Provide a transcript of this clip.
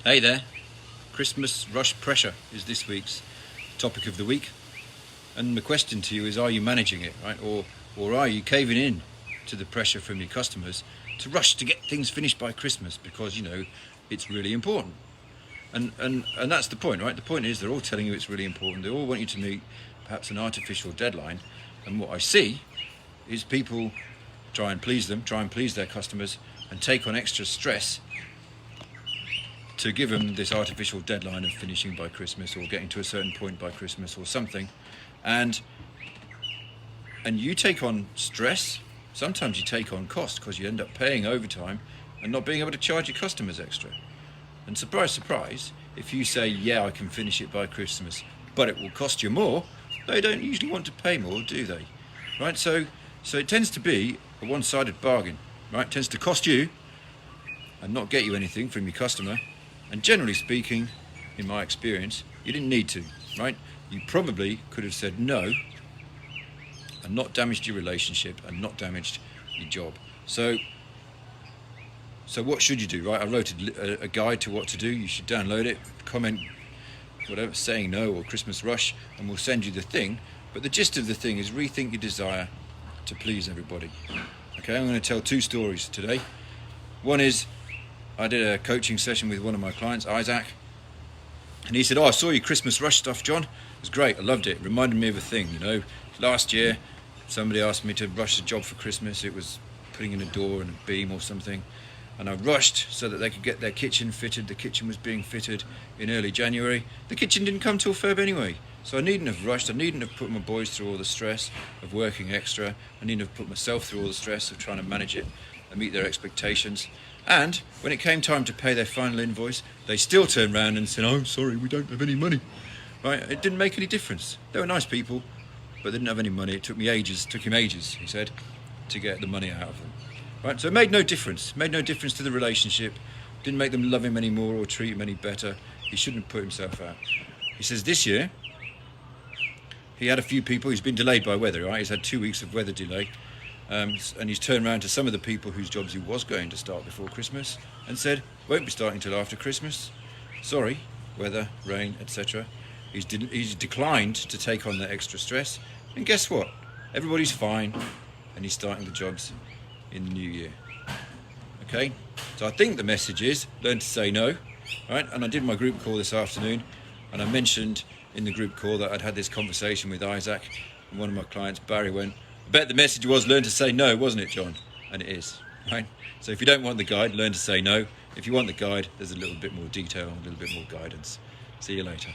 Hey there, Christmas rush pressure is this week's topic of the week. And the question to you is, are you managing it, right? Or are you caving in to the pressure from your customers to rush to get things finished by Christmas because, it's really important? And that's the point, right? The point is they're all telling you it's really important. They all want you to meet perhaps an artificial deadline. And what I see is people try and please their customers and take on extra stress to give them this artificial deadline of finishing by Christmas or getting to a certain point by Christmas or something. And you take on stress. Sometimes you take on cost because you end up paying overtime and not being able to charge your customers extra. And surprise, surprise, if you say, yeah, I can finish it by Christmas, but it will cost you more, they don't usually want to pay more, do they? Right? So it tends to be a one-sided bargain, right? It tends to cost you and not get you anything from your customer. And generally speaking, in my experience, you didn't need to, right? You probably could have said no and not damaged your relationship and not damaged your job. So what should you do, right? I wrote a guide to what to do. You should download it, comment, whatever, saying no or Christmas rush, and we'll send you the thing. But the gist of the thing is rethink your desire to please everybody. Okay, I'm going to tell two stories today. One is, I did a coaching session with one of my clients, Isaac, and he said, I saw your Christmas rush stuff, John. It was great, I loved it. It reminded me of a thing, last year somebody asked me to rush a job for Christmas. It was putting in a door and a beam or something, and I rushed so that they could get their kitchen fitted. The kitchen was being fitted in early January. The kitchen didn't come till Feb anyway, so I needn't have rushed. I needn't have put my boys through all the stress of working extra. I needn't have put myself through all the stress of trying to manage it and meet their expectations. And when it came time to pay their final invoice, they still turned around and said, oh, sorry, we don't have any money. Right? It didn't make any difference. They were nice people, but they didn't have any money. It took him ages, he said, to get the money out of them. Right? So it made no difference. Made no difference to the relationship. Didn't make them love him anymore or treat him any better. He shouldn't have put himself out. He says this year, he had a few people. He's been delayed by weather, right? He's had 2 weeks of weather delay. And he's turned around to some of the people whose jobs he was going to start before Christmas and said, won't be starting till after Christmas. Sorry, weather, rain, etc. He's declined to take on that extra stress. And guess what? Everybody's fine, and he's starting the jobs in the new year. Okay? So I think the message is, learn to say no. Right? And I did my group call this afternoon, and I mentioned in the group call that I'd had this conversation with Isaac, and one of my clients, Barry, went, I bet the message was learn to say no, wasn't it, John? And it is, right? So if you don't want the guide, learn to say no. If you want the guide, there's a little bit more detail, a little bit more guidance. See you later.